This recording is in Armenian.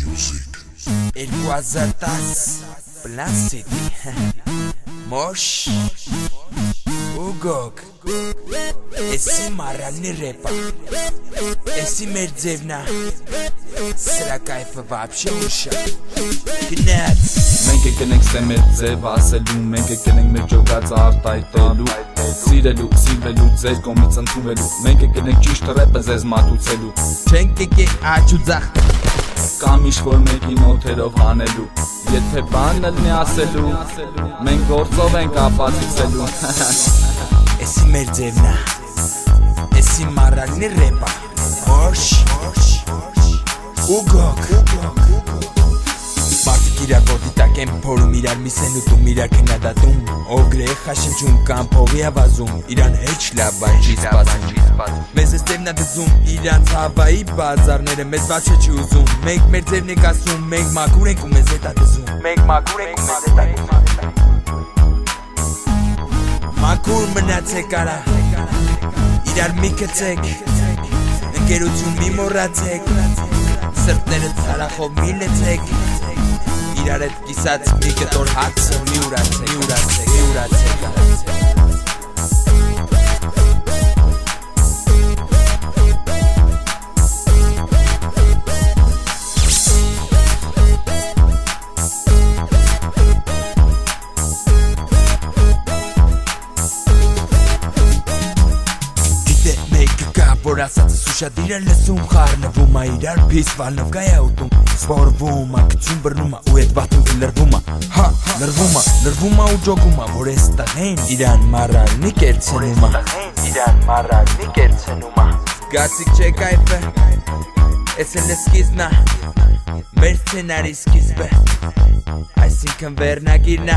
2010 Plan City Mosh Ugok Esi maralni repa Esi мерзевна Սրա կայֆը вообще ուշա Գնաց Մենք եկենք սեմեր ձև ասելու Մենք եկենք մեր ջոգած արտայտելու Սիրելու ձեր կողմից ընդունվելու Մենք եկենք ճիշտ ռեպը ձեզ մատուցելու Չենք եկե աջ ու ձախ Կամ ինչ-որ մեկի նոթերով հանելու Եթե բան լնի ասելու Մենք գործով ենք ապացուցելու Esi мерзевна Esi maralni repa Mosh Ugok Մարդիկ իրար ոտի տակ են փորում իրար միսենուտում իրար քննադատում Օգրե խաշնջում կամ փողի ավազում իրան հեչ լավ բան չի սպասում Մեզ ես ձևնա դզում իրանց հավայի բազարները մեզ բաչը չի ուզում Մենք մեր ձևն ենք ասում մենք մաքուր ենք ու մեզ հետա դզում Մենք մաքուր ենք ու մեզ հետա դզում Մաքուր մնացեք արա իրար մի կծեք Ընկերություն մի մոռացեք Սրտները ցարախով մի լեցեք Իրար հետ կիսած մի կտոր հացը մի ուրացեք Որ ասածս ուշադիր է լսում խառնվում է իրար փիս վալնով կայ է ուտում Սպորվում է, կցում բրնում է ու էդ վատում լրվում է Հա, լրվում է ու ջոգում է որ ես տղեն իրան մարալնի կերցնում է Գացիկ չէ կայֆը, ես էլ սկիզբն է Մեր սցենարի սկիզբը, այսինքն վերնագիրն է